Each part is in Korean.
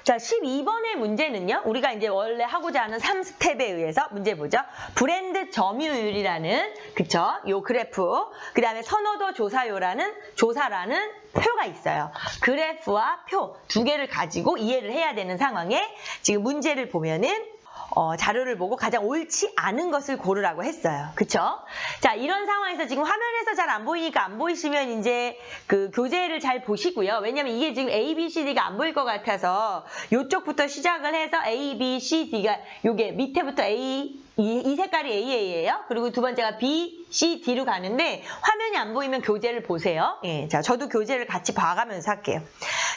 자, 12번의 문제는요. 우리가 이제 원래 하고자 하는 3스텝에 의해서 문제 보죠. 브랜드 점유율이라는 그쵸? 요 그래프. 그다음에 선호도 조사라는 표가 있어요. 그래프와 표 두 개를 가지고 이해를 해야 되는 상황에 지금 문제를 보면은 자료를 보고 가장 옳지 않은 것을 고르라고 했어요. 그쵸? 자, 이런 상황에서 지금 화면에서 잘 안 보이니까 안 보이시면 이제 그 교재를 잘 보시고요. 왜냐면 이게 지금 A, B, C, D가 안 보일 것 같아서 이쪽부터 시작을 해서 A, B, C, D가 요게 밑에부터 이 색깔이 AA예요. 그리고 두 번째가 B, C, D로 가는데 화면이 안 보이면 교재를 보세요. 예, 자, 저도 교재를 같이 봐가면서 할게요.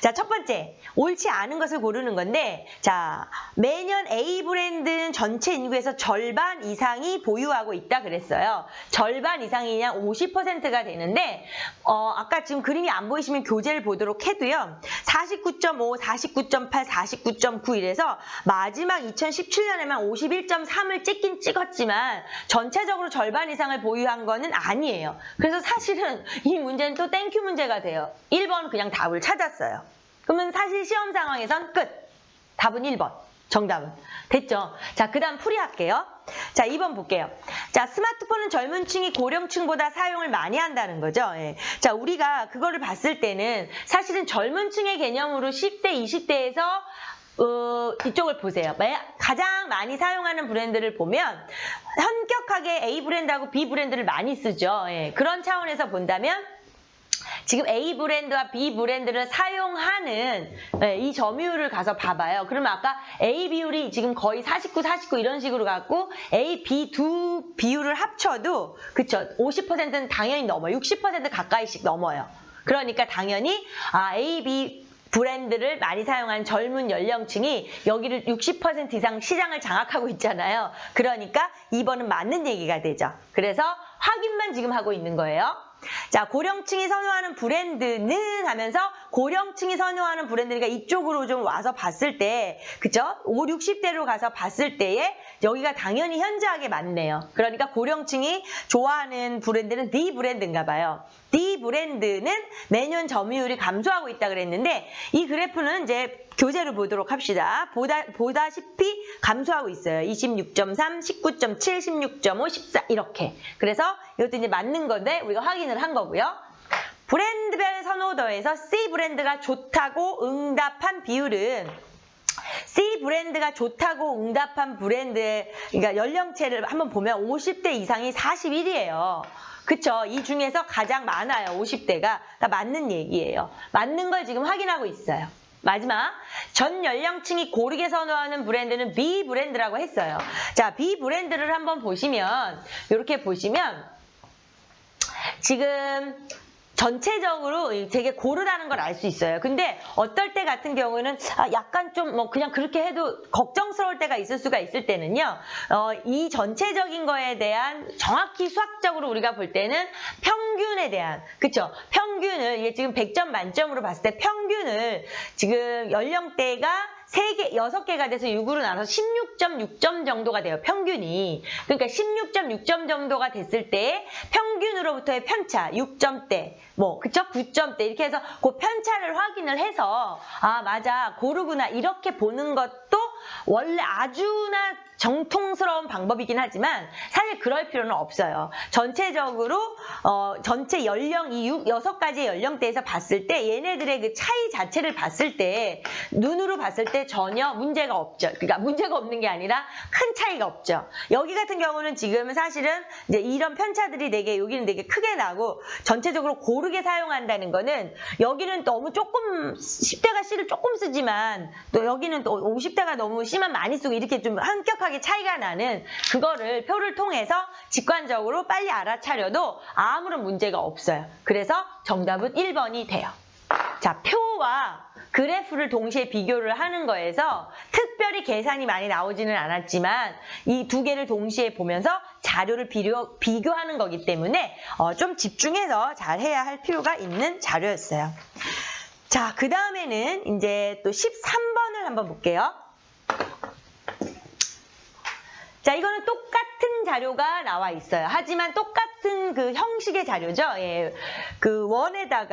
자, 첫 번째, 옳지 않은 것을 고르는 건데, 자, 매년 A 브랜드는 전체 인구에서 절반 이상이 보유하고 있다 그랬어요. 절반 이상이냐 50%가 되는데, 아까 지금 그림이 안 보이시면 교재를 보도록 해도요. 49.5, 49.8, 49.9 이래서 마지막 2017년에만 51.3을 찍었지만 전체적으로 절반 이상을 보유한 거는 아니에요. 그래서 사실은 이 문제는 또 땡큐 문제가 돼요. 1번 그냥 답을 찾았어요. 그러면 사실 시험 상황에선 끝. 답은 1번. 정답은. 됐죠? 자, 그 다음 풀이할게요. 자, 2번 볼게요. 자, 스마트폰은 젊은 층이 고령층보다 사용을 많이 한다는 거죠. 예. 자, 우리가 그거를 봤을 때는 사실은 젊은 층의 개념으로 10대, 20대에서 이쪽을 보세요. 가장 많이 사용하는 브랜드를 보면 현격하게 A 브랜드하고 B 브랜드를 많이 쓰죠. 예. 그런 차원에서 본다면 지금 A 브랜드와 B 브랜드를 사용하는 이 점유율을 가서 봐봐요. 그러면 아까 A 비율이 지금 거의 49, 49 이런 식으로 갖고 A, B 두 비율을 합쳐도 그쵸? 50%는 당연히 넘어요. 60% 가까이씩 넘어요. 그러니까 당연히 A, B 브랜드를 많이 사용한 젊은 연령층이 여기를 60% 이상 시장을 장악하고 있잖아요. 그러니까 2번은 맞는 얘기가 되죠. 그래서 확인만 지금 하고 있는 거예요. 자, 고령층이 선호하는 브랜드는 하면서 고령층이 선호하는 브랜드니까 이쪽으로 좀 와서 봤을 때, 그쵸? 5, 60대로 가서 봤을 때에 여기가 당연히 현저하게 많네요. 그러니까 고령층이 좋아하는 브랜드는 D 브랜드인가 봐요. D 브랜드는 매년 점유율이 감소하고 있다 그랬는데 이 그래프는 이제 교재로 보도록 합시다. 보다시피 감소하고 있어요. 26.3, 19.7, 16.5, 14 이렇게. 그래서 이것도 이제 맞는 건데 우리가 확인을 한 거고요. 브랜드별 선호도에서 C 브랜드가 좋다고 응답한 비율은 C 브랜드가 좋다고 응답한 브랜드의 그러니까 연령체를 한번 보면 50대 이상이 41이에요. 그쵸? 이 중에서 가장 많아요. 50대가. 그러니까 맞는 얘기예요. 맞는 걸 지금 확인하고 있어요. 마지막, 전 연령층이 고르게 선호하는 브랜드는 B 브랜드라고 했어요. 자, B 브랜드를 한번 보시면, 이렇게 보시면, 지금 전체적으로 되게 고르다는 걸 알 수 있어요. 근데 어떨 때 같은 경우는 약간 좀 뭐 그냥 그렇게 해도 걱정스러울 때가 있을 수가 있을 때는요. 이 전체적인 거에 대한 정확히 수학적으로 우리가 볼 때는 평균에 대한 그쵸? 평균을 이게 지금 100점 만점으로 봤을 때 평균을 지금 연령대가 3개, 6개가 돼서 6으로 나눠서 16.6점 정도가 돼요. 평균이. 그러니까 16.6점 정도가 됐을 때 평균으로부터의 편차 6점대, 뭐 그쵸? 9점대 이렇게 해서 그 편차를 확인을 해서 아 맞아 고르구나 이렇게 보는 것도 원래 아주나 정통스러운 방법이긴 하지만 사실 그럴 필요는 없어요. 전체적으로 전체 연령 이 6가지 연령대에서 봤을 때 얘네들의 그 차이 자체를 봤을 때 눈으로 봤을 때 전혀 문제가 없죠. 그러니까 문제가 없는 게 아니라 큰 차이가 없죠. 여기 같은 경우는 지금 사실은 이제 이런 편차들이 되게 여기는 되게 크게 나고 전체적으로 고르게 사용한다는 거는 여기는 너무 조금 10대가 C를 조금 쓰지만 또 여기는 또 50대가 너무 C만 많이 쓰고 이렇게 좀 한격하게 차이가 나는 그거를 표를 통해서 직관적으로 빨리 알아차려도 아무런 문제가 없어요. 그래서 정답은 1번이 돼요. 자, 표와 그래프를 동시에 비교를 하는 거에서 특별히 계산이 많이 나오지는 않았지만 이 두 개를 동시에 보면서 자료를 비교하는 거기 때문에 좀 집중해서 잘 해야 할 필요가 있는 자료였어요. 자, 그 다음에는 이제 또 13번을 한번 볼게요. 자, 이거는 똑같은 자료가 나와 있어요. 하지만 똑같은 똑같은 그 형식의 자료죠. 예. 그 원에다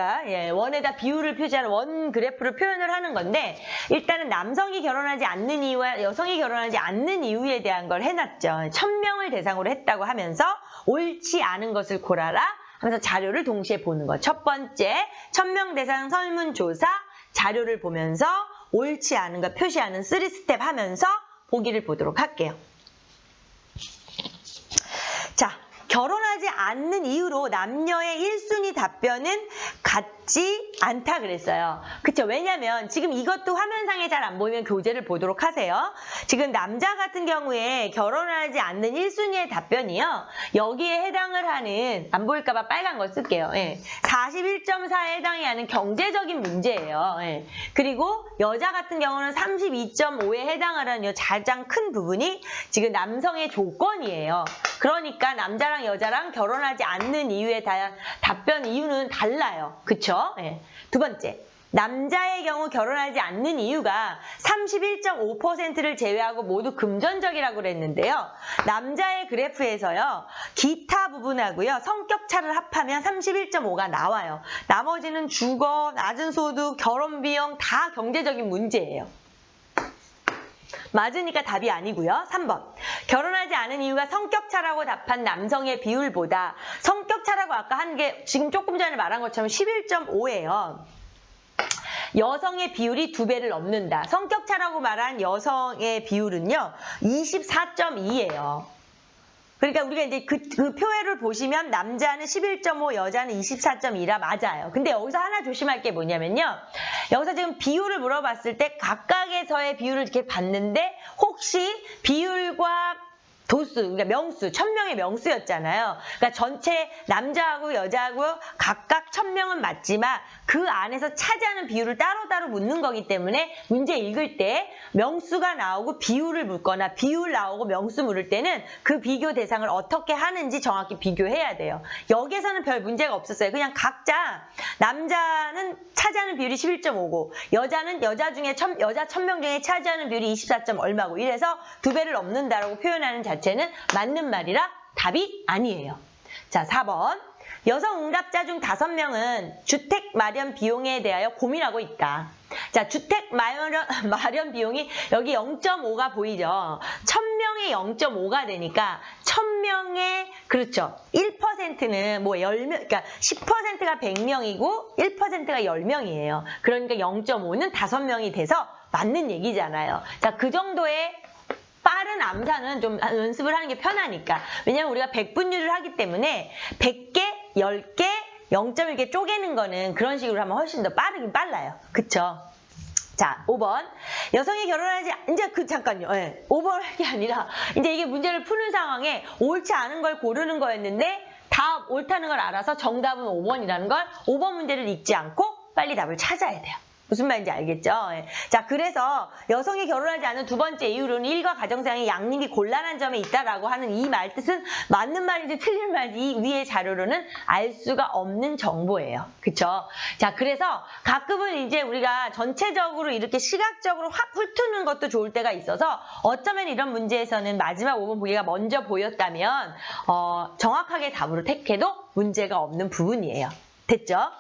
비율을 표시하는 원 그래프를 표현을 하는 건데 일단은 남성이 결혼하지 않는 이유와 여성이 결혼하지 않는 이유에 대한 걸 해놨죠. 1000명을 대상으로 했다고 하면서 옳지 않은 것을 고라라 하면서 자료를 동시에 보는 거. 첫 번째 1000명 대상 설문조사 자료를 보면서 옳지 않은 거 표시하는 3스텝 하면서 보기를 보도록 할게요. 자, 결혼하지 않는 이유로 남녀의 1순위 답변은 같지 않다 그랬어요. 그쵸? 왜냐면 지금 이것도 화면상에 잘 안 보이면 교재를 보도록 하세요. 지금 남자 같은 경우에 결혼하지 않는 1순위의 답변이요. 여기에 해당을 하는, 안 보일까봐 빨간 걸 쓸게요. 예. 41.4에 해당이 하는 경제적인 문제예요. 예. 그리고 여자 같은 경우는 32.5에 해당하는 이 가장 큰 부분이 지금 남성의 조건이에요. 그러니까 남자랑 여자랑 결혼하지 않는 이유에 대한 답변 이유는 달라요. 그쵸? 네. 두 번째, 남자의 경우 결혼하지 않는 이유가 31.5%를 제외하고 모두 금전적이라고 그랬는데요. 남자의 그래프에서요. 기타 부분하고요. 성격차를 합하면 31.5가 나와요. 나머지는 주거, 낮은 소득, 결혼 비용 다 경제적인 문제예요. 맞으니까 답이 아니고요. 3번. 결혼하지 않은 이유가 성격차라고 답한 남성의 비율보다 성격차라고 아까 한 게 지금 조금 전에 말한 것처럼 11.5예요. 여성의 비율이 2배를 넘는다. 성격차라고 말한 여성의 비율은요. 24.2예요. 그러니까 우리가 이제 그 표를 보시면 남자는 11.5, 여자는 24.2라 맞아요. 근데 여기서 하나 조심할 게 뭐냐면요. 여기서 지금 비율을 물어봤을 때 각각에서의 비율을 이렇게 봤는데 혹시 비율과 도수, 그러니까 명수, 1000명의 명수였잖아요. 그러니까 전체 남자하고 여자하고 각각 1000명은 맞지만 그 안에서 차지하는 비율을 따로따로 묻는 거기 때문에 문제 읽을 때 명수가 나오고 비율을 묻거나 비율 나오고 명수 물을 때는 그 비교 대상을 어떻게 하는지 정확히 비교해야 돼요. 여기에서는 별 문제가 없었어요. 그냥 각자 남자는 차지하는 비율이 11.5고 여자는 여자 1000명 중에 차지하는 비율이 24. 얼마고 이래서 2배를 넘는다라고 표현하는 자체는 맞는 말이라 답이 아니에요. 자, 4번. 여성 응답자 중 5명은 주택 마련 비용에 대하여 고민하고 있다. 자, 주택 마련 비용이 여기 0.5가 보이죠? 1000명에 0.5가 되니까 1000명에 그렇죠. 1%는 뭐 10명, 그러니까 10%가 100명이고 1%가 10명이에요. 그러니까 0.5는 5명이 돼서 맞는 얘기잖아요. 자, 그 정도의 빠른 암산은 좀 연습을 하는 게 편하니까. 왜냐면 우리가 백분율을 하기 때문에 100개, 10개, 0.1개 쪼개는 거는 그런 식으로 하면 훨씬 더 빠르긴 빨라요. 그쵸? 자, 5번. 여성이 결혼하지, 잠깐요. 네, 5번이 아니라, 이제 이게 문제를 푸는 상황에 옳지 않은 걸 고르는 거였는데, 다 옳다는 걸 알아서 정답은 5번이라는 걸 5번 문제를 읽지 않고 빨리 답을 찾아야 돼요. 무슨 말인지 알겠죠? 예. 자, 그래서 여성이 결혼하지 않은 두 번째 이유로는 일과 가정상의 양립이 곤란한 점에 있다라고 하는 이 말뜻은 맞는 말인지 틀린 말인지 이 위의 자료로는 알 수가 없는 정보예요. 그쵸? 자, 그래서 가끔은 이제 우리가 전체적으로 이렇게 시각적으로 확 훑는 것도 좋을 때가 있어서 어쩌면 이런 문제에서는 마지막 5번 보기가 먼저 보였다면 정확하게 답으로 택해도 문제가 없는 부분이에요. 됐죠?